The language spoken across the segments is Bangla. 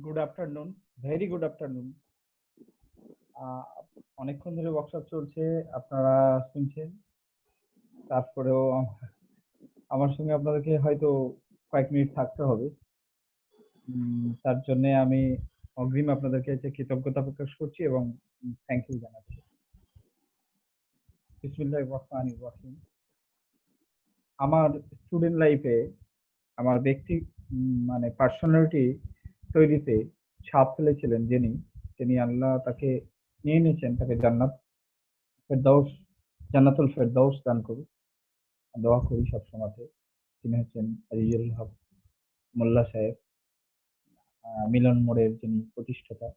Good afternoon, very good afternoon. অনেকক্ষণ ধরে ওয়ার্কশপ চলছে, আপনারা শুনছেন। তারপরেও আমার সঙ্গে আপনাদেরকে হয়তো কয়েক মিনিট থাকতে হবে। তার জন্য আমি অগ্রিম আপনাদেরকে কৃতজ্ঞতা প্রকাশ করছি এবং থ্যাংক ইউ জানাচ্ছি। বিসমিল্লাহির রহমানির রহিম। আমার স্টুডেন্ট লাইফে আমার ব্যক্তি মানে পার্সোনালিটি তৈরিতে ছাপ ফেলেছিলেন তিনি আল্লাহ তাকে নিয়ে নিয়েছেন, তাকে ফেরদাউস জান্নাতুল ফেরদাউস দান করুন। দোয়া করি সবসময়তে। তিনি হচ্ছেন রিজুল হক মোল্লা সাহেব, মিলন মোড়ের যিনি প্রতিষ্ঠাতা।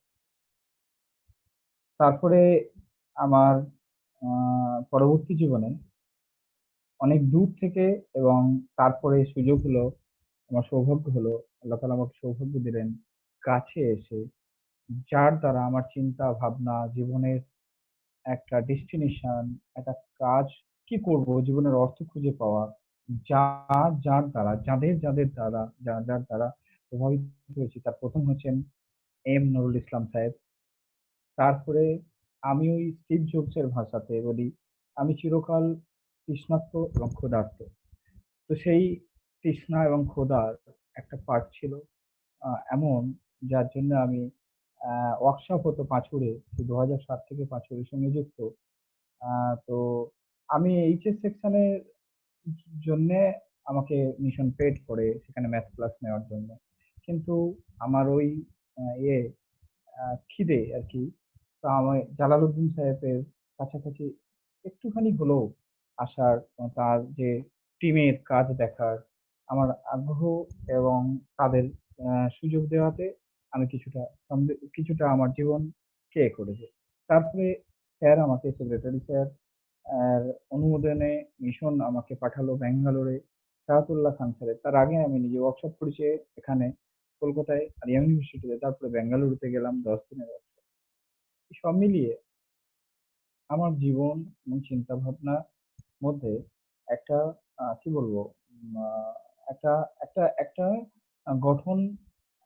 তারপরে আমার পরবর্তী জীবনে অনেক দূর থেকে এবং তারপরে সুযোগ হলো, আমার সৌভাগ্য হলো, আল্লাহ তাআলা আমাকে সৌভাগ্য দিলেন কাছে এসে, যার দ্বারা আমার চিন্তা ভাবনা জীবনের একটা ডেস্টিনেশন, একটা কাজ কি করব, জীবনের অর্থ খুঁজে পাওয়া, যা যার দ্বারা প্রভাবিত হয়েছি, তার প্রথম হচ্ছেন এম নুরুল ইসলাম সাহেব। তারপরে আমি ওই স্টিভ জবসের ভাষাতে বলি, আমি চিরকাল তৃষ্ণার্ত এবং ক্ষুধার্ত। তো সেই তৃষ্ণা এবং ক্ষুধার একটা পার্ট ছিল এমন, যার জন্য আমি ওয়ার্কশপ হতো পাঁচুড়ে, 2007 থেকে পাঁচুড়ের সঙ্গে যুক্ত। তো আমি এইচএস সেকশনের জন্যে আমাকে মিশন পেড করে সেখানে ম্যাথ ক্লাস নেওয়ার জন্য। কিন্তু আমার ওই ইয়ে খিদে আর কি, তো আমি জালালউদ্দিন সাহেবের কাছাকাছি একটুখানি হলেও আসার, তার যে টিমের কাজ দেখার আমার আগ্রহ এবং তাদের সুযোগ দেওয়াতে আমি কিছুটা আমার জীবনকে করেছে। তারপরে স্যার আমাকে, সেক্রেটারি স্যার অনুমোদনে মিশন আমাকে পাঠালো ব্যাঙ্গালোরে শাহাতুল্লাহ খান স্যারের। তার আগে আমি নিজে ওয়ার্কশপ করেছি এখানে কলকাতায় আরিয়ান ইউনিভার্সিটিতে, তারপরে বেঙ্গালুরুতে গেলাম 10 দিনের workshop। সব মিলিয়ে আমার জীবন এবং চিন্তা ভাবনার মধ্যে একটা কি বলবো, একটা একটা একটা গঠন,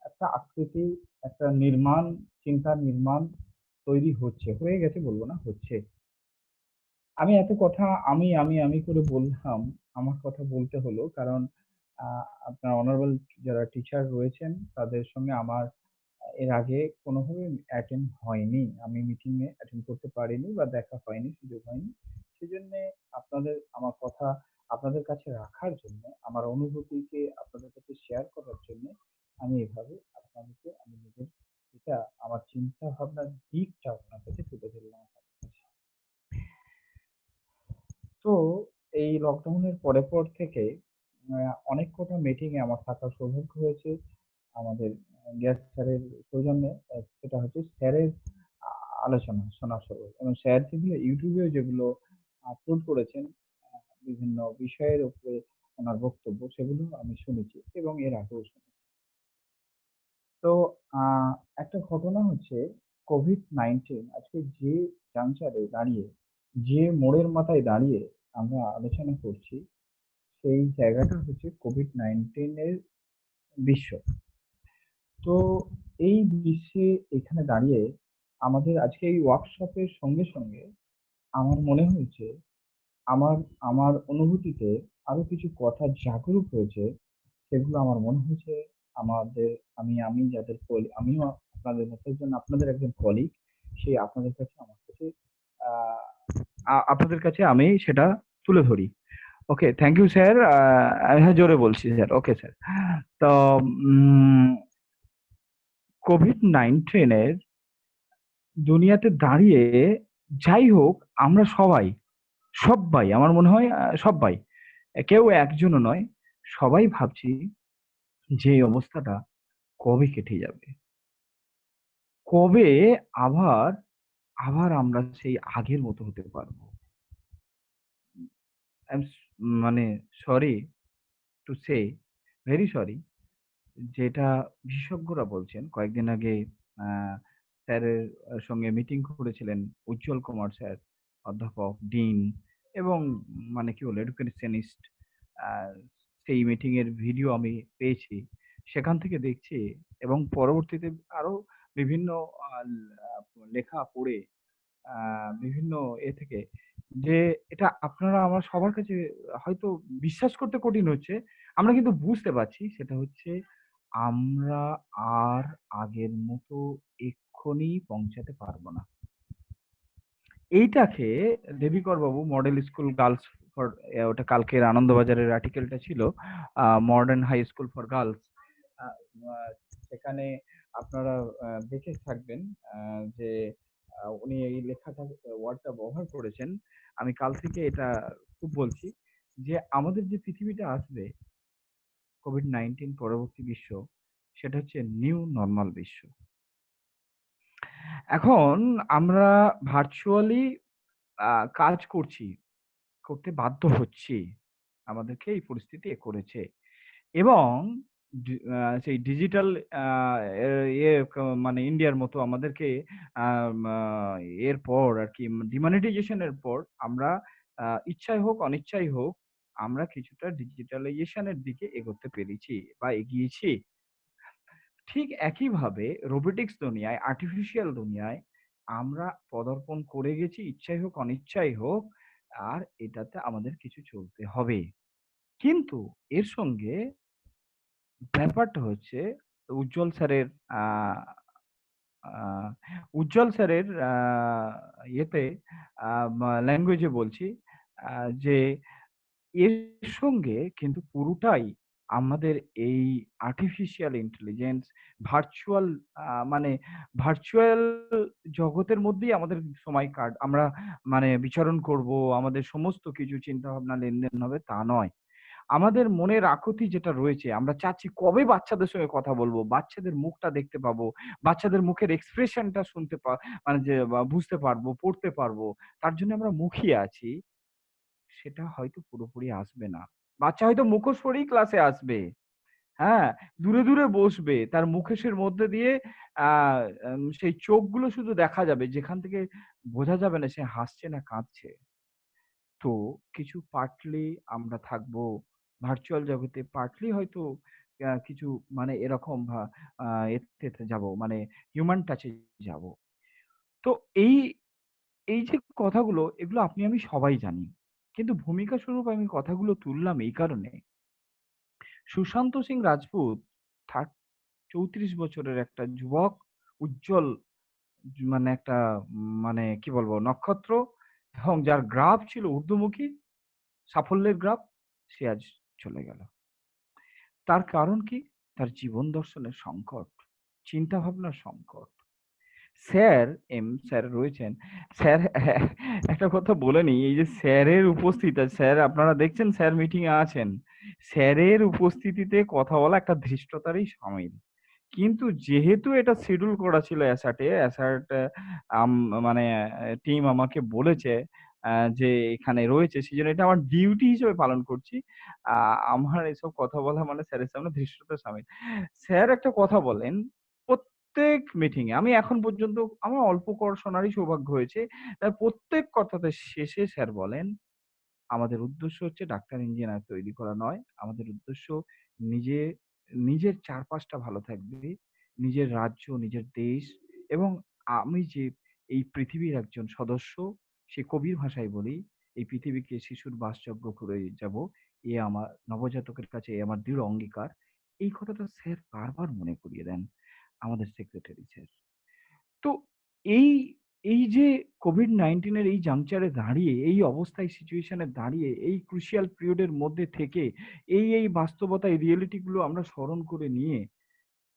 একটা আকৃতি, একটা নির্মাণ, চিন্তার নির্মাণ তৈরি হয়ে গেছে বলবো না, হচ্ছে। আমি এত কথা আমি করে বললাম, আমার কথা বলতে হলো কারণ আপনার অনারেবল যারা টিচার রয়েছেন তাদের সঙ্গে আমার এর আগে কোনোভাবে অ্যাটেন্ড হয়নি। আমি মিটিং এ অ্যাটেন্ড করতে পারিনি বা দেখা হয়নি, সুযোগ হয়নি। সেজন্যে আমার কথা আপনাদের কাছে রাখার জন্য, আমার অনুভূতিকে আপনাদের কাছে শেয়ার করার জন্য আমি এভাবে আমি নিজের এটা আমার চিন্তা ভাবনার দিকটা আপনার কাছে তুলে ধরলাম আপনাদের কাছে। তো এই লকডাউনের পর থেকে অনেক কটা মিটিং এ আমার থাকার সৌভাগ্য হয়েছে আমাদের গ্যাস স্যারের সৌজন্যে। সেটা হচ্ছে স্যারের আলোচনা শোনার সৌভাগ্য, এবং স্যার যেগুলো ইউটিউবেও যেগুলো আপলোড করেছেন বিভিন্ন বিষয়ের উপরে ওনার বক্তব্য, সেগুলো আমি শুনেছি এবং এর আগেও শুনেছি। তো আহ, একটা ঘটনা হচ্ছে কোভিড-19 আজকে যে জাংশনে দাঁড়িয়ে, যে মোড়ের মাথায় দাঁড়িয়ে আমরা আলোচনা করছি, সেই জায়গাটা হচ্ছে কোভিড-19 এর বিশ্ব। তো এই বিশ্বে এখানে দাঁড়িয়ে আমাদের আজকে এই ওয়ার্কশপের সঙ্গে সঙ্গে আমার মনে হয়েছে, আমার আমার অনুভূতিতে আরো কিছু কথা জাগরুক হয়েছে। সেগুলো আমার মনে হয়েছে আমাদের, আমি যাদের আমিও আপনাদের মতো একজন, আপনাদের একজন কলিগ, সেই আপনাদের কাছে আমার কাছে আহ আপনাদের কাছে আমি সেটা তুলে ধরি। ওকে, থ্যাংক ইউ স্যার। হ্যাঁ, জোরে বলছি স্যার। Okay sir. তো কোভিড-19 দুনিয়াতে দাঁড়িয়ে, যাই হোক, আমরা সবাই সবাই আমার মনে হয় সবাই, কেউ একজনও নয়, সবাই ভাবছি যে এই অবস্থাটা কবে কেটে যাবে, কবে আবার আবার আমরা সেই আগের মতো হতে পারবো। মানে sorry to say, very sorry, যেটা বিশেষজ্ঞরা বলছেন। কয়েকদিন আগে আহ, স্যারের সঙ্গে মিটিং করেছিলেন উজ্জ্বল কুমার স্যার, অধ্যাপক, ডিন, এবং মানে কি বলবো, এডুকেশনিস্ট। সেই মিটিং এর ভিডিও আমি পেয়েছি। সেখান থেকে দেখছি এবং পরবর্তীতে আরো বিভিন্ন আ লেখা পড়ে আ বিভিন্ন থেকে যে এটা আপনারা আমার সবার কাছে হয়তো বিশ্বাস করতে কঠিন হচ্ছে। আমরা কিন্তু বুঝতে পারছি সেটা হচ্ছে আমরা আর আগের মতো এক্ষুনি পৌঁছাতে পারব না। এইটাকে দেবিকর বাবু মডেল স্কুল গার্লস ফর ওটা কালকের আনন্দবাজারের আর্টিকেলটা ছিল। Modern high school for girls. আ আ সেখানে আপনারা দেখে থাকবেন যে উনি এই লেখাটা ওয়ার্ডটা ব্যবহার করেছেন। আমি কাল থেকে এটা খুব বলছি যে আমাদের যে পৃথিবীটা আসবে COVID-19 পরবর্তী বিশ্ব সেটা হচ্ছে নিউ নরমাল বিশ্ব। এখন আমরা ভার্চুয়ালি কাজ করছি। করতে বাধ্য হচ্ছি। আমাদেরকে এই পরিস্থিতি করেছে। এবং সেই ডিজিটাল আ এ ইয়ে মানে ইন্ডিয়ার মতো আমাদেরকে মা এরপর আরকি ডিমনিটাইজেশন এর পর আমরা ইচ্ছাই হোক, অনিচ্ছাই হোক, আমরা কিছুটা ডিজিটালাইজেশন এর দিকে এগোতে পেরেছি বা এগিয়েছি। ঠিক একইভাবে রোবোটিক্স দুনিয়ায়, আর্টিফিশিয়াল দুনিয়ায় আমরা পদার্পণ করে গেছি ইচ্ছাই হোক, অনিচ্ছাই হোক। আর এটাতে আমাদের কিছু চলতে হবে। কিন্তু এর সঙ্গে ব্যাপারটা হচ্ছে উজ্জ্বল স্যারের আ আ উজ্জ্বল স্যারের ইয়েতে ল্যাঙ্গুয়েজে বলছি আ যে এর সঙ্গে কিন্তু পুরোটাই আমাদের এই আর্টিফিশিয়াল ইন্টেলিজেন্স ভার্চুয়াল মানে ভার্চুয়াল জগতের মধ্যেই আমাদের সময় আমরা মানে বিচরণ করব। আমাদের সমস্ত কিছু চিন্তাভাবনা লেনদেন হবে তা নয়। আমাদের মনের আকুতি যেটা রয়েছে, আমরা চাচ্ছি কবে বাচ্চাদের সঙ্গে কথা বলবো, বাচ্চাদের মুখটা দেখতে পাবো, বাচ্চাদের মুখের এক্সপ্রেশনটা শুনতে মানে যে বুঝতে পারবো, পড়তে পারবো। তার জন্য আমরা মুখিয়ে আছি। সেটা হয়তো পুরোপুরি আসবে না। বাচ্চা হয়তো মুখোশ পরেই ক্লাসে আসবে। হ্যাঁ? দূরে, দূরে বসবে। তার মুখোশের মধ্যে দিয়ে আ সেই চোখগুলো শুধু দেখা যাবে, যেখান থেকে বোঝা যাবে না সে হাসছে না কাঁদছে। তো কিছু পার্টলি আমরা থাকবো ভার্চুয়াল জগতে, পার্টলি হয়তো কিছু মানে এরকম আ এতে যাবো মানে হিউম্যান টাচ এ যাবো। তো এই, এই যে কথাগুলো এগুলো আপনি আমি সবাই জানি। কিন্তু ভূমিকা স্বরূপ আমি কথাগুলো তুললাম এই কারণে, সুশান্ত সিং রাজপুত ৩৪ বছরের একটা যুবক, উজ্জ্বল মানে একটা মানে কি বলবো নক্ষত্র এবং যার গ্রাফ ছিল ঊর্ধ্বমুখী, সাফল্যের গ্রাফ, সে আজ চলে গেল। তার কারণ কি? তার জীবন দর্শনের সংকট, চিন্তাভাবনার সংকট। স্যার, স্যার রয়েছেন। স্যার একটা কথা বলে নিই, এই যে স্যারের উপস্থিতি, স্যার আপনারা দেখছেন স্যার মিটিং এ আছেন। স্যারের উপস্থিতিতে কথা বলা একটা ধৃষ্টতারই শামিল। কিন্তু যেহেতু এটা শিডিউল করা ছিল অ্যাসাটে, অ্যাসাট আম মানে টিম আমাকে বলেছে যে এখানে রয়েছে সেজন্য এটা আমার ডিউটি হিসেবে পালন করছি। আ আমার এসব কথা বলা মানে স্যারের সামনে ধৃষ্টতার শামিল। স্যার একটা কথা বলেন, প্রত্যেক মিটিং এ আমি এখন পর্যন্ত আমার অল্প শোনারই সৌভাগ্য হয়েছে। প্রত্যেক কথাতে শেষে স্যার বলেন আমাদের উদ্দেশ্য হচ্ছে ডাক্তার, ইঞ্জিনিয়ার তৈরি করা নয়। আমাদের উদ্দেশ্য নিজে নিজের চারপাশটা ভালো থাকবে। নিজের রাজ্য, নিজের দেশ এবং আমি যে এই পৃথিবীর একজন সদস্য, সে কবির ভাষায় বলি, এই পৃথিবীকে শিশুর বাসযোগ্য করে যাবো। এ আমার নবজাতকের কাছে এ আমার দৃঢ় অঙ্গীকার। এই কথাটা স্যার বারবার মনে করিয়ে দেন, আমাদের সেক্রেটারি স্যার। তো এই, এই যে COVID-19 এর এই জাংচারে দাঁড়িয়ে, এই অবস্থায় সিচুয়েশন এ দাঁড়িয়ে, এই ক্রুশিয়াল পিরিয়ড এর মধ্যে থেকে এই বাস্তবতা, এই রিয়েলিটি গুলো আমরা স্মরণ করে নিয়ে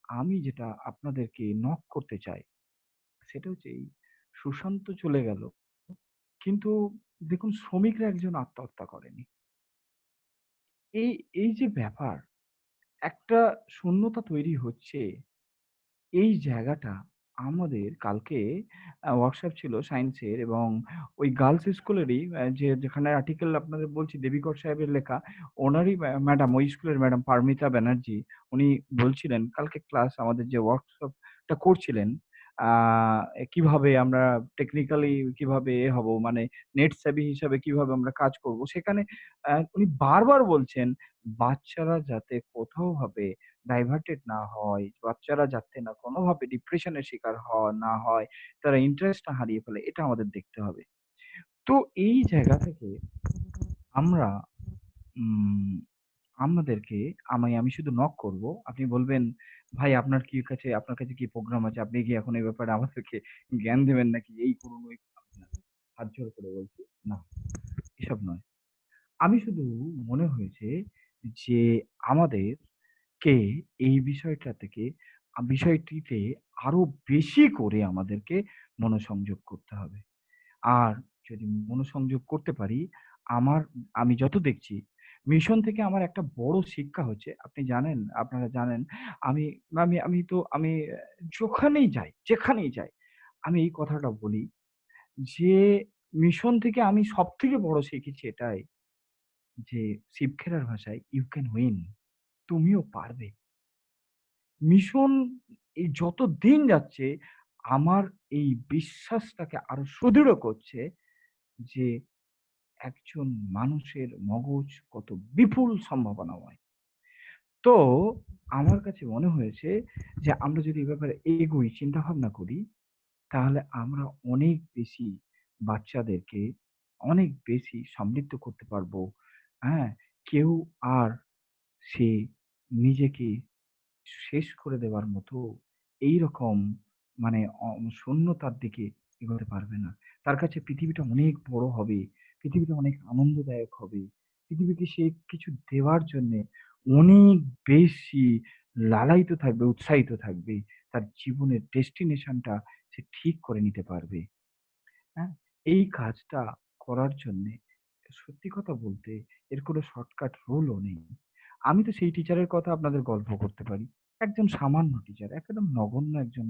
আমি যেটা আপনাদেরকে নক করতে চাই, সেটা হচ্ছে এই সুশান্ত চলে গেল। কিন্তু দেখুন শ্রমিকরা একজন আত্মহত্যা করেনি। এই, এই যে ব্যাপার, একটা শূন্যতা তৈরি হচ্ছে এই জায়গাটা আমাদের কালকে ওয়ার্কশপ ছিল সায়েন্সের এবং ওই গার্লস স্কুলেরই যেখানে আর্টিকেল আপনাদের বলছি দেবিকর সাহেবের লেখা, ওনারই ম্যাডাম ওই স্কুলের ম্যাডাম পারমিতা ব্যানার্জি উনি বলছিলেন কালকে ক্লাস আমাদের যে ওয়ার্কশপটা করছিলেন আ কিভাবে আমরা টেকনিক্যালি কিভাবে হব মানে নেট সেভি হিসাবে কিভাবে আমরা কাজ করব। সেখানে উনি বারবার বলছেন, বাচ্চারা যাতে কোথাওভাবে ডাইভার্টেড না হয়, বাচ্চারা যাতে না কোনোভাবে ডিপ্রেশন এর শিকার না হয়, তারা ইন্টারেস্ট না হারিয়ে ফেলে, এটা আমাদের দেখতে হবে। তো এই জায়গা থেকে আমরা উম আমাদেরকে আমি শুধু নক করব। আপনি বলবেন, "ভাই আপনার কাছে কি প্রোগ্রাম আছে? আপনি কি এখন এই ব্যাপারে আমাদেরকে জ্ঞান দিবেন নাকি? এই করুন, ওই করুন।" না, হাত জোড় করে বলছি, না, এসব নয়। আমি শুধু মনে হয়েছে যে আমাদেরকে এই বিষয়টা থেকে বিষয়টিতে আরো বেশি করে আমাদেরকে মনোসংযোগ করতে হবে। আর যদি মনোসংযোগ করতে পারি, আমার আমি যত দেখছি মিশন থেকে আমার একটা বড় শিক্ষা হচ্ছে, আপনারা জানেন আমি আমি আমি তো আমি যখানেই যাই, যেখানেই যাই, আমি এই কথাটা বলি যে মিশন থেকে আমি সবথেকে বড় শিখেছি এটাই যে শিবখেরার ভাষায়, "ইউ ক্যান উইন" তুমিও পারবে। মিশন এই যত দিন যাচ্ছে আমার এই বিশ্বাসটাকে আরো সুদৃঢ় করছে যে একজন মানুষের মগজ কত বিপুল সম্ভাবনাময়। তো আমার কাছে মনে হয়েছে যে আমরা যদি এ ব্যাপারে এগোই, চিন্তাভাবনা করি, তাহলে আমরা অনেক বেশি বাচ্চাদেরকে অনেক বেশি সমৃদ্ধ করতে পারবো। হ্যাঁ? কেউ আর সে নিজেকে শেষ করে দেওয়ার মতো এইরকম মানে শূন্যতার দিকে এগোতে পারবে না। তার কাছে পৃথিবীটা অনেক বড় হবে। পৃথিবীটা অনেক আনন্দদায়ক হবে। পৃথিবীকে সে কিছু দেওয়ার জন্যে অনেক বেশি লালায়িত থাকবে, উৎসাহিত থাকবে। তার জীবনের ডেস্টিনেশনটা সে ঠিক করে নিতে পারবে। হ্যাঁ? এই কাজটা করার জন্যে সত্যি কথা বলতে এর কোনো শর্টকাট রুলও নেই। আমি তো সেই টিচারের কথা আপনাদের গল্প করতে পারি। একজন সামান্য টিচার, একদম নগণ্য একজন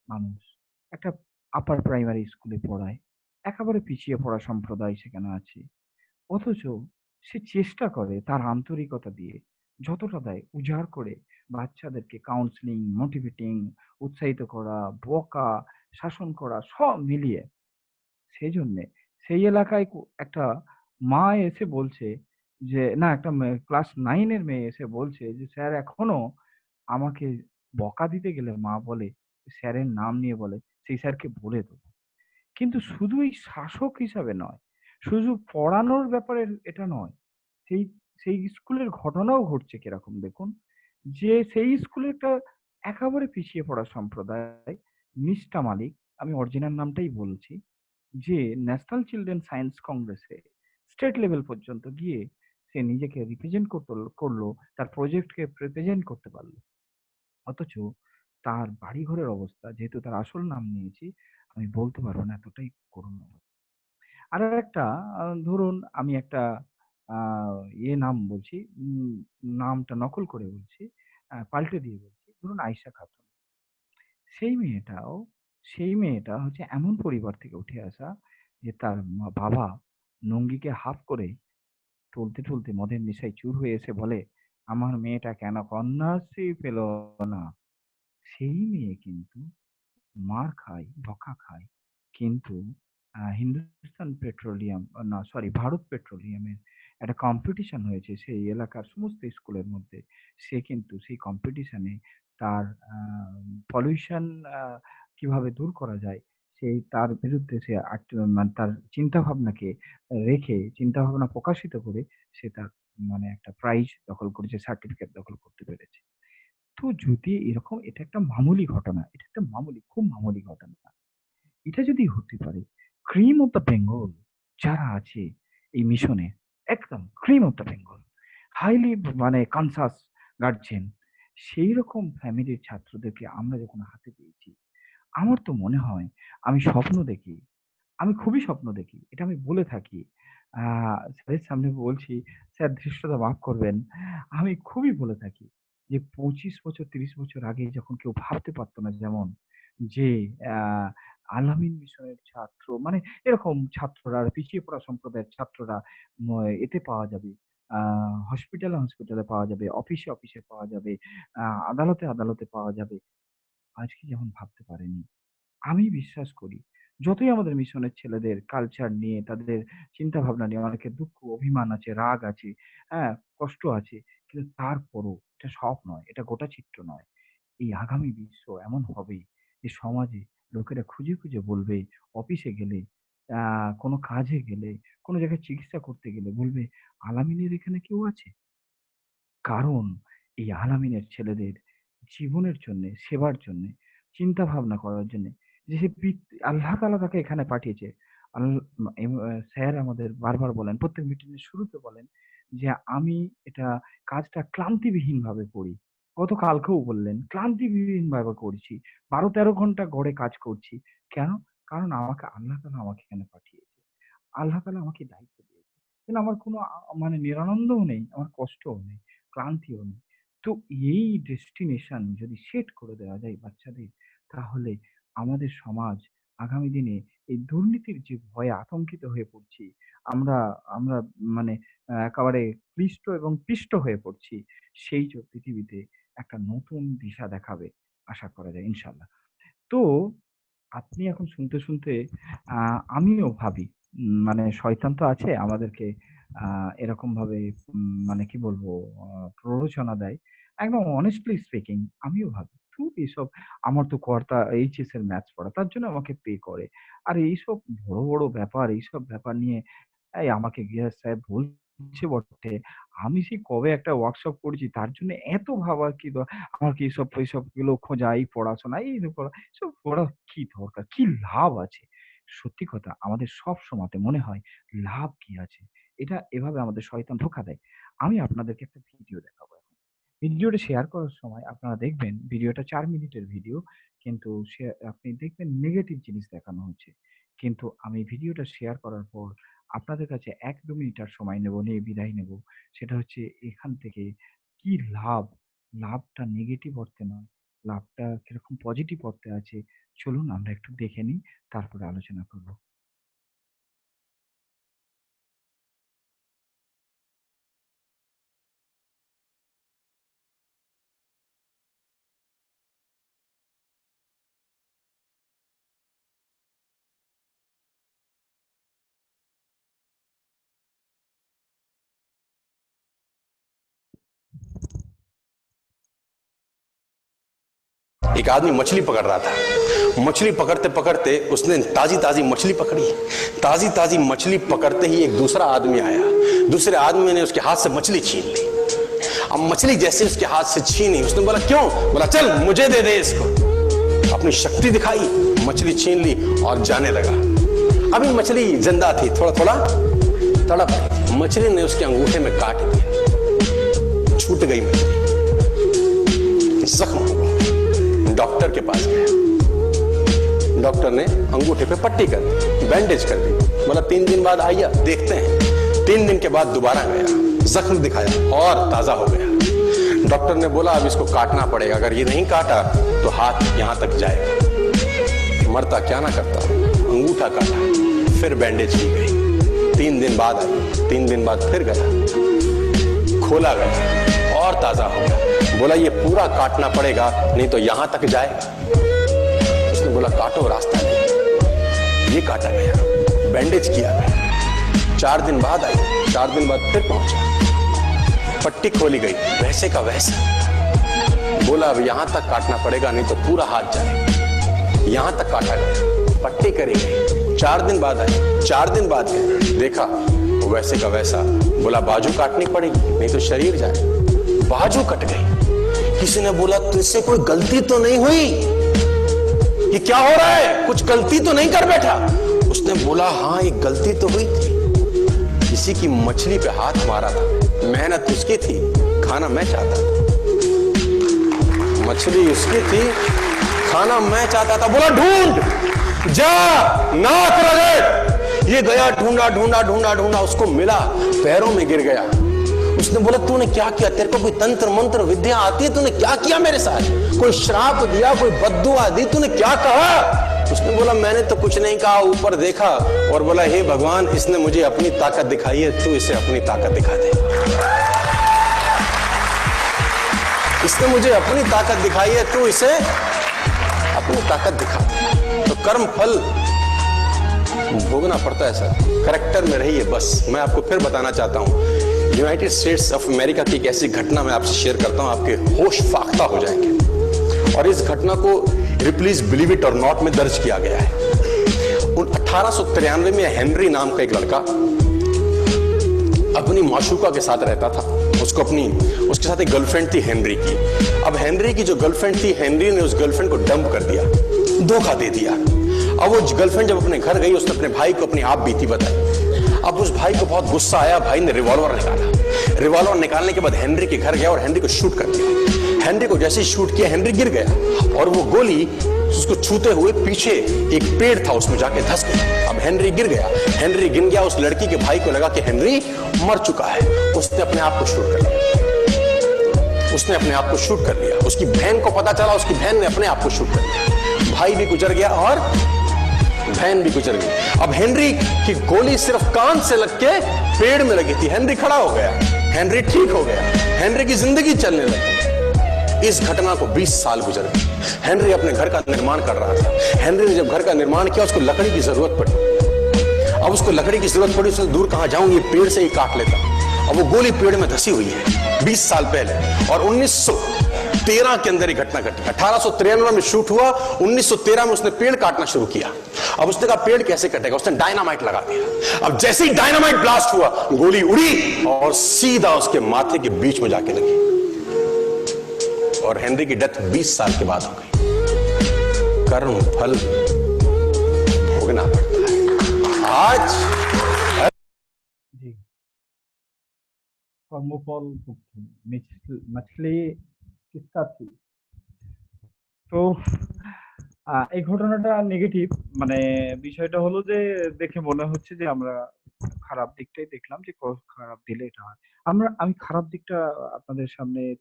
মানুষ। একটা আপার প্রাইমারি স্কুলে পড়ায়। একেবারে পিছিয়ে পড়া সম্প্রদায় সেখানে আছে। অথচ সে চেষ্টা করে তার আন্তরিকতা দিয়ে যতটা দেয় উজাড় করে বাচ্চাদেরকে কাউন্সেলিং, মোটিভেটিং, উৎসাহিত করা, বকা, শাসন করা সব মিলিয়ে সেজন্যে সেই এলাকায় একটা মা এসে বলছে যে না একটা ক্লাস 9 এর মেয়ে এসে বলছে যে, "স্যার এখনো আমাকে বকা দিতে গেলে মা বলে, স্যারের নাম নিয়ে বলে, সেই স্যারকে বলে দেব।" কিন্তু শুধু এই শাসক হিসাবে নয়, শুধু পড়ানোর ব্যাপারে এটা নয়। সেই সেই স্কুলের ঘটনাও ঘটছে কিরকম দেখুন। যে সেই স্কুলে একটা একেবারে পিছিয়ে পড়া সম্প্রদায়, মিষ্টা মালিক, আমি অরিজিনাল নামটাই বলছি। যে ন্যাশনাল চিলড্রেন সায়েন্স কংগ্রেসে স্টেট লেভেল পর্যন্ত গিয়ে সে নিজেকে রিপ্রেজেন্ট করলো, তার প্রজেক্টকে প্রেজেন্ট করতে পারল। অথচ তার বাড়িঘরের অবস্থা যেহেতু তার আসল নাম নিয়েছি, আমি বলতে পারব না এতটাই করুণ অবস্থা। আরেকটা ধরুন আমি একটা আ নাম বলছি, নামটা নকল করে বলছি, পাল্টে দিয়ে বলছি। ধরুন আয়েশা খাতুন। সেই মেয়েটাও সেই মেয়েটা হচ্ছে এমন পরিবার থেকে উঠে আসা যে তার বাবা লুঙ্গিকে হাফ করে টুলতে মদের নেশায় চুর হয়ে এসে বলে, "আমার মেয়েটা কেন কন্যাশ্রী পেল না?" সেই মেয়ে কিন্তু মার খায়, বকা খায়। কিন্তু হিন্দুস্তান পেট্রোলিয়াম না সরি ভারত পেট্রোলিয়ামের একটা কম্পিটিশন হয়েছে সেই এলাকার সমস্ত স্কুলের মধ্যে। সে কিন্তু সেই কম্পিটিশনে তার আ পলিউশন আ কিভাবে দূর করা যায় সেই তার বিরুদ্ধে সে মানে তার চিন্তাভাবনাকে চিন্তাভাবনা প্রকাশিত করে সে তার মানে একটা প্রাইজ দখল করেছে, সার্টিফিকেট দখল করতে পেরেছে। তো যদি এরকম এটা একটা মামুলি ঘটনা। এটা একটা খুব মামুলি ঘটনা। এটা যদি হতে পারে, ক্রিম অফ দ্যা বেঙ্গল যারা আছে এই মিশনে, একদম cream of the Bengal, highly মানে কনসাস গার্জিয়ান, সেইরকম ফ্যামিলির ছাত্রদেরকে আমরা যখন হাতে পেয়েছি, আমার তো মনে হয় আমি স্বপ্ন দেখি। আমি খুবই স্বপ্ন দেখি। এটা আমি বলে থাকি। আ স্যারের সামনে বলছি, "স্যার ধৃষ্টতা মাফ করবেন।" আমি খুবই বলে থাকি যে ২৫ বছর ৩০ বছর আগে যখন কেউ ভাবতে পারত না যেমন যে আ আল-আমিন মিশনের ছাত্র মানে এরকম ছাত্ররা পিছিয়ে পড়া সম্প্রদায়ের ছাত্ররা ম এতে পাওয়া যাবে। আ হসপিটালে পাওয়া যাবে, অফিসে পাওয়া যাবে, আদালতে পাওয়া যাবে। আজকে যেমন ভাবতে পারেনি। আমি বিশ্বাস করি যতই আমাদের মিশনের ছেলেদের কালচার নিয়ে, তাদের চিন্তাভাবনা নিয়ে অনেকের দুঃখ, অভিমান আছে, রাগ আছে, হ্যাঁ? কষ্ট আছে। কিন্তু তারপরও এটা সব নয়, এটা গোটা চিত্র নয়। এই আগামী বিশ্ব এমন হবে যে সমাজে লোকেরা খুঁজে, খুঁজে বলবে, অফিসে গেলে, আ কোনো কাজে গেলে, কোনো জায়গায় চিকিৎসা করতে গেলে বলবে, "আলামিনের এখানে কেউ আছে?" কারণ এই আলামিনের ছেলেদের জীবনের জন্যে, সেবার জন্যে, চিন্তা ভাবনা করার জন্যে যে সে আল্লাহ তাআলা তাকে এখানে পাঠিয়েছে। আল মা এম আ স্যার আমাদের বারবার বলেন, প্রত্যেক মিটিং এর শুরুতে বলেন যে, "আমি এটা কাজটা ক্লান্তিবিহীনভাবে করি।" গতকালকেও বললেন, "ক্লান্তিবিহীনভাবে করছি। ১২-১৩ ঘন্টা গড়ে কাজ করছি।" কেন? কারণ আল্লাহ তাআলা আমাকে এখানে পাঠিয়েছে। আল্লাহ তাআলা আমাকে দায়িত্ব দিয়েছে। কিন্তু আমার কোনো মানে নিরানন্দও নেই, আমার কষ্টও নেই, ক্লান্তিও নেই। তো এই ডেস্টিনেশন যদি সেট করে দেওয়া যায় বাচ্চাদের, তাহলে আমাদের সমাজ আগামী দিনে এই দুর্নীতির যে ভয়ে আতঙ্কিত হয়ে পড়ছি, আমরা আমরা মানে একেবারে ক্লিষ্ট এবং পিষ্ট হয়ে পড়ছি, সেই পৃথিবীতে একটা নতুন দিশা দেখাবে আশা করা যায় ইনশাআল্লাহ। তো আপনি এখন শুনতে, শুনতে আ আমিও ভাবি মানে শয়তান তো আছে আমাদেরকে আ এরকমভাবে মানে কি বলবো আ প্ররোচনা দেয়। একদম honestly speaking আমিও ভাবি, ধুর এসব আমার তো কর্তা এইচএস এর ম্যাথস পড়া। তার জন্য আমাকে পে করে। আর এইসব বড়, বড় ব্যাপার, এইসব ব্যাপার নিয়ে এই আমাকে গিয়াস সাহেব বলছে বটে। আমি সেই কবে একটা ওয়ার্কশপ করেছি তার জন্য এত ভাবার কি আমার কি এসব এসবগুলো খোঁজা, এই পড়াশোনা, এই করা, এসব পড়া কি দরকার? কি লাভ আছে? সত্যি কথা আমাদের সব সময়তে মনে হয় লাভ কি আছে? এটা এভাবে আমাদের শয়তান ধোঁকা দেয়। আমি আপনাদেরকে একটা ভিডিও দেখাবো এখন। ভিডিওটা শেয়ার করার সময় আপনারা দেখবেন ভিডিওটা ৪ মিনিটের ভিডিও কিন্তু আপনি দেখবেন নেগেটিভ জিনিস দেখানো হচ্ছে। কিন্তু আমি ভিডিওটা শেয়ার করার পর আপনাদের কাছে ১-২ মিনিট আর সময় নেব, নিয়ে বিদায় নেব। সেটা হচ্ছে এখান থেকে কি লাভ? লাভটা নেগেটিভ অর্থে নয়, লাভটা কিরকম পজিটিভ অর্থে আছে। চলুন আমরা একটু দেখে নিই, তারপরে আলোচনা করব। एक आदमी मछली पकड़ रहा था। मछली पकड़ते पकड़ते उसने ताजी ताजी मछली पकड़ी। ताजी ताजी मछली पकड़ते ही एक दूसरा आदमी आया। दूसरे आदमी ने उसके हाथ से मछली छीन ली। अब मछली जैसे उसके हाथ से छीनी, उसने बोला क्यों? बोला चल मुझे दे दे इसको। अपनी शक्ति दिखाई, मछली छीन ली और जाने लगा। अभी मछली जिंदा थी, थोड़ा थोड़ा तड़प रही थी। मछली ने उसके अंगूठे में काट दिया, छूट गई मछली, जख्म हुआ। डॉक्टर के पास गया। डॉक्टर ने अंगूठे पे पट्टी कर दी, बैंडेज कर दी। बोला 3 दिन बाद आइए देखते हैं। 3 दिन के बाद दोबारा गया, जख्म दिखाया और ताजा हो गया। डॉक्टर ने बोला अब इसको काटना पड़ेगा, अगर ये नहीं काटा तो हाथ यहां तक जाएगा। मरता क्या ना करता, अंगूठा काटा, फिर बैंडेज की गई। 3 दिन बाद आई, 3 दिन बाद फिर गया, खोला गया और ताजा हो गया। बोला ये पूरा काटना पड़ेगा नहीं तो यहां तक जाएगा। उसने बोला काटो, रास्ता नहीं। ये काटा गया, बैंडेज किया गया। 4 दिन बाद आई, 4 दिन बाद फिर पहुंचा, पट्टी खोली गई, वैसे का वैसा। बोला अब यहां तक काटना पड़ेगा नहीं तो पूरा हाथ जाएगा। यहां तक काटा गया, पट्टी करी गई। 4 दिन बाद आई, 4 दिन बाद गए, देखा वैसे का वैसा। बोला बाजू काटनी पड़ेगी नहीं तो शरीर जाए। बाजू कट गई। किसी ने बोला तुझसे कोई गलती तो नहीं हुई? ये क्या हो रहा है? कुछ गलती तो नहीं कर बैठा? उसने बोला हाँ एक गलती तो हुई थी। किसी की मछली पे हाथ मारा था, मेहनत उसकी थी, खाना मैं चाहता था। मछली उसकी थी, खाना मैं चाहता था। बोला ढूंढ, जा, नाक रगड़। ये गया, ढूंढा ढूंढा ढूंढा ढूंढा, उसको मिला, पैरों में गिर गया। उसने बोला तूने क्या किया? तेरे को कोई तंत्र मंत्र विद्या आती है? तूने क्या किया मेरे साथ? कोई श्राप दिया, कोई बद्दुआ दी? तूने क्या कहा? उसने बोला मैंने तो कुछ नहीं कहा, ऊपर देखा और बोला हे भगवान इसने मुझे अपनी ताकत दिखाई है, तू इसे अपनी ताकत दिखा दे। इसने मुझे अपनी ताकत दिखाई है, तू इसे अपनी ताकत दिखा दे। तो कर्म फल भोगना पड़ता है सर। करेक्टर में रहिए बस। मैं आपको फिर बताना चाहता हूं, यूनाइटेड स्टेट्स ऑफ अमेरिका की एक ऐसी घटना मैं आपसे शेयर करता हूं, आपके होश फाख्ता हो जाएंगे। और इस घटना को प्लीज बिलीव इट और नॉट में दर्ज किया गया है। 1893 में हेनरी नाम का एक लड़का अपनी माशूका के साथ रहता था। उसके साथ एक गर्लफ्रेंड थी हेनरी की। अब हेनरी की जो गर्लफ्रेंड थी, हेनरी ने उस गर्लफ्रेंड को डंप कर दिया, धोखा दे दिया। अब वो गर्लफ्रेंड जब अपने घर गई, उसने अपने भाई को अपनी आप बीती बताई। अब उस भाई को बहुत गुस्सा आया, भाई ने रिवॉल्वर निकाला। रिवॉल्वर निकालने के बाद हेनरी के घर गया और हेनरी को शूट कर दिया। हेनरी को जैसे ही शूट किया, हेनरी गिर गया और वो गोली उसको छूते हुए पीछे एक पेड़ था, उसमें जाके धंस गया। अब हेनरी गिर गया, हेनरी गिर गया। उस लड़की के भाई को लगा कि हेनरी मर चुका है, उसने अपने आप को शूट कर लिया। उसने अपने आप को शूट कर लिया। उसकी बहन को पता चला, उसकी बहन ने अपने आप को शूट कर लिया। भाई भी गुजर गया और बहन भी गुजर गई। अब हेनरी की गोली सिर्फ कान से लग के पेड़ में लगी थी। हेनरी खड़ा हो गया, हेनरी ठीक हो गया, हेनरी की जिंदगी चलने लगी। इस घटना को 20 साल गुजर गए। हेनरी अपने घर का निर्माण कर रहा था। हेनरी ने जब घर का निर्माण किया, उसको लकड़ी की जरूरत पड़ी। अब उसको लकड़ी की जरूरत पड़ी, उसने दूर कहां जाऊं, ये पेड़ से ही काट लेता। अब वो गोली पेड़ में धसी हुई है 20 साल पहले। और 1913 के अंदर ये घटना घटी। 1893 में शूट हुआ, 1913 में उसने पेड़ काटना शुरू किया। अब उसने कहा पेड़ कैसे कटेगा, उसने डायनामाइट लगा दिया। अब जैसे ही डायनामाइट ब्लास्ट हुआ, गोली उड़ी और सीधा उसके माथे के बीच में जाके लगी और हेनरी की डेथ 20 साल के बाद हो गई। कर्म फल भोगना पड़ता है। आज जी, কর্মফল ভুগছি। মছলি কিসকা থি। তো এই ঘটনাটা নেগেটিভ, মানে বিষয়টা হলো যে দেখে মনে হচ্ছে যে আমরা খারাপ দিকটাই দেখলাম, যে খারাপ দিলে এটা হয়। আমি খারাপ দিকটা আপনাদের সামনে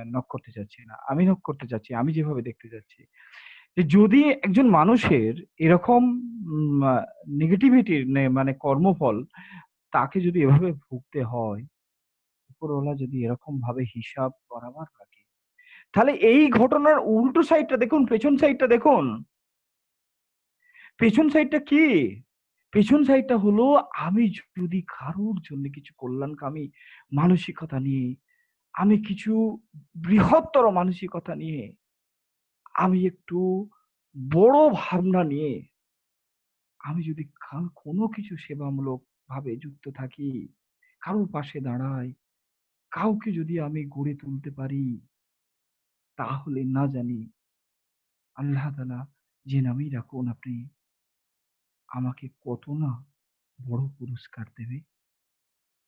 নক করতে চাচ্ছি না। আমি নক করতে চাচ্ছি, আমি যেভাবে দেখতে চাচ্ছি। যে যদি একজন মানুষের এরকম নেগেটিভিটির মানে কর্মফল তাকে যদি এভাবে ভুগতে হয়, উপরওয়ালা যদি এরকম ভাবে হিসাব বরাবর রাখে, তাহলে এই ঘটনার উল্টো সাইডটা দেখুন, পেছন সাইডটা দেখুন। পেছন সাইডটা কি? পেছন সাইডটা হলো, আমি যদি কারোর জন্য কিছু কল্যাণকামী মানসিকতা নিয়ে, আমি কিছু বৃহত্তর মানসিকতা নিয়ে, আমি একটু বড় ভাবনা নিয়ে, আমি যদি কোনো কিছু সেবামূলক ভাবে যুক্ত থাকি, কারোর পাশে দাঁড়াই, কাউকে যদি আমি গড়ে তুলতে পারি, তাহলে না জানি আল্লাহ তাআলা যে নামেই রাখুন আপনি, আমাকে কত না বড় পুরস্কার দেবে।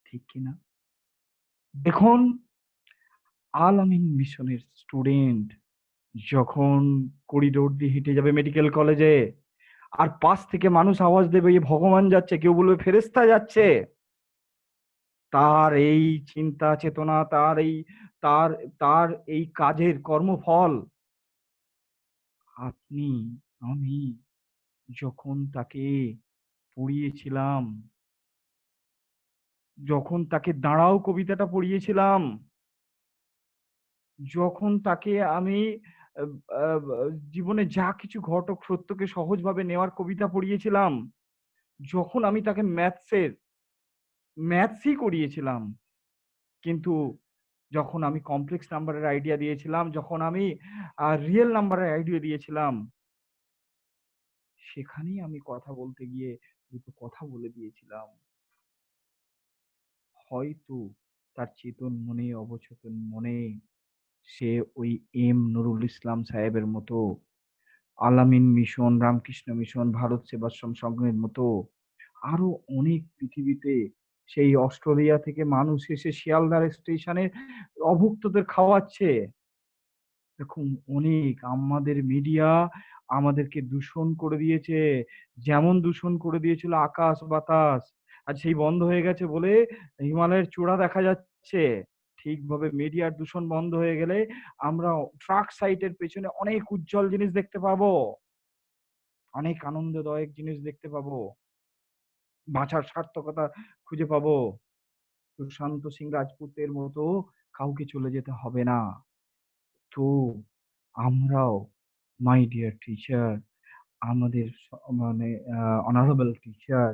ঠিক কিনা? দেখুন, আল আমিন মিশনের স্টুডেন্ট যখন করিডোর দিয়ে হেঁটে যাবে মেডিকেল কলেজে, আর পাশ থেকে মানুষ আওয়াজ দেবে, "এ ভগবান যাচ্ছে", কেউ বলবে ফেরেশতা যাচ্ছে। তার এই চিন্তা চেতনা, তার তার এই কাজের কর্মফল, আপনি, আমি যখন তাকে পড়িয়েছিলাম, যখন তাকে দাঁড়াও কবিতাটা পড়িয়েছিলাম, যখন তাকে আমি আব আব জীবনে যা কিছু ঘটুক সত্যকে সহজভাবে নেওয়ার কবিতা পড়িয়েছিলাম, যখন আমি তাকে ম্যাথসই করিয়েছিলাম। কিন্তু যখন আমি কমপ্লেক্স নাম্বারের আইডিয়া দিয়েছিলাম, যখন আমি রিয়েল নাম্বারের আইডিয়া দিয়েছিলাম, সেখানেই আমি কথা বলতে গিয়ে দুটো কথা বলে দিয়েছিলাম। হয়তো তার চেতন মনে, অবচেতন মনে সে ওই নুরুল ইসলাম সাহেবের মতো, আল-আমিন মিশন, রামকৃষ্ণ মিশন, ভারত সেবাশ্রম সংঘের মতো আরো অনেক পৃথিবীতে, সেই অস্ট্রেলিয়া থেকে মানুষ এসে শিয়ালদহ স্টেশনে অভুক্তদের খাওয়াচ্ছে। দেখুন, অনেক আমাদের মিডিয়া আমাদেরকে দূষণ করে দিয়েছে। যেমন দূষণ করে দিয়েছিল আকাশ বাতাস। আজ সেই বন্ধ হয়ে গেছে বলে হিমালয়ের চূড়া দেখা যাচ্ছে। ঠিকভাবে মিডিয়ার দূষণ বন্ধ হয়ে গেলে আমরা ট্রাক সাইটের পেছনে অনেক উজ্জ্বল জিনিস দেখতে পাবো। অনেক আনন্দদায়ক জিনিস দেখতে পাবো। বাঁচার সার্থকতা খুঁজে পাবো। সুশান্ত সিং রাজপুতের মতো কাউকে চলে যেতে হবে না। তো আমরাও, মাই ডিয়ার টিচার, আমাদের মানে অনারেবল টিচার,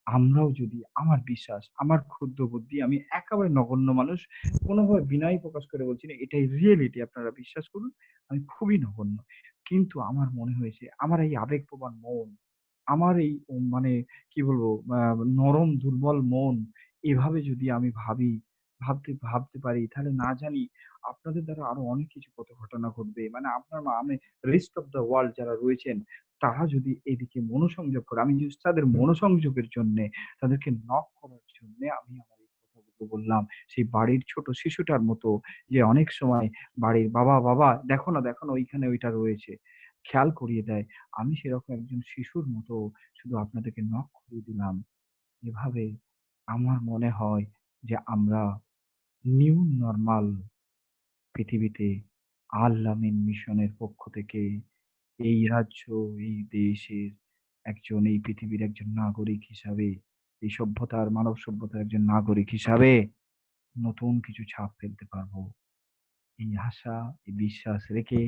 আমরাও যদি আমার বিশ্বাস, আমার ক্ষুদ্র বুদ্ধি, আমি একেবারে নগণ্য মানুষ। কোনোভাবে বিনয় প্রকাশ করে বলছি না। এটাই রিয়েলিটি, আপনারা বিশ্বাস করুন। আমি খুবই নগণ্য। কিন্তু আমার মনে হয়েছে আমার এই আবেগপ্রবণ মন, আমার এই মানে কি বলবো নরম দুর্বল মন এভাবে যদি আমি ভাবতে ভাবতে পারি তাহলে না জানি আপনাদের দ্বারা আরো অনেক কিছু কত ঘটনা ঘটবে। মানে আপনার আমি রেস্ট অফ দ্য ওয়ার্ল্ড যারা রয়েছেন তারা যদি এদিকে মনোসংযোগ করে, আমি জাস্ট তাদের মনোসংযোগের জন্যে, তাদেরকে নক করার জন্যে আমি আমার এই কথাগুলো বললাম। সেই বাড়ির ছোট শিশুটার মতো যে অনেক সময় বাড়ির বাবা, বাবা দেখো না ওইখানে ওইটা রয়েছে। খেয়াল করিয়ে দেয়। আমি সেরকম একজন শিশুর মতো শুধু আপনাদেরকে নক করিয়ে দিলাম। এভাবে আমার মনে হয় যে আমরা নিউ নরমাল পৃথিবীতে আল আমিন মিশনের পক্ষ থেকে এই রাজ্য, এই দেশের একজন, এই পৃথিবীর একজন নাগরিক হিসাবে, এই সভ্যতার মানব সভ্যতার একজন নাগরিক হিসাবে নতুন কিছু ছাপ ফেলতে পারবো। এই আশা, এই বিশ্বাস রেখে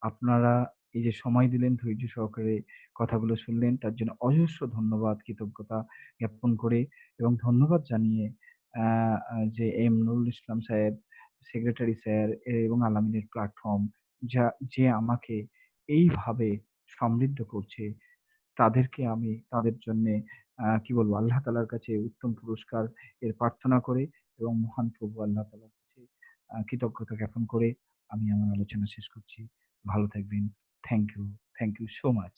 আপনারা এই যে সময় দিলেন, ধৈর্য সহকারে কথাগুলো শুনলেন, তার জন্য অজস্র ধন্যবাদ, কৃতজ্ঞতা জ্ঞাপন করে এবং ধন্যবাদ জানিয়ে আ আ যে এম নুরুল ইসলাম সাহেব, সেক্রেটারি স্যার এবং আল-আমিনের প্ল্যাটফর্ম যে আমাকে এইভাবে সমৃদ্ধ করছে, তাদেরকে আমি তাদের জন্যে কি বলবো আল্লাহ তাআলার কাছে উত্তম পুরস্কার এর প্রার্থনা করে এবং মহান প্রভু আল্লাহ তাআলার কাছে কৃতজ্ঞতা জ্ঞাপন করে আমি আমার আলোচনা শেষ করছি। ভালো থাকবেন। Thank you. Thank you so much.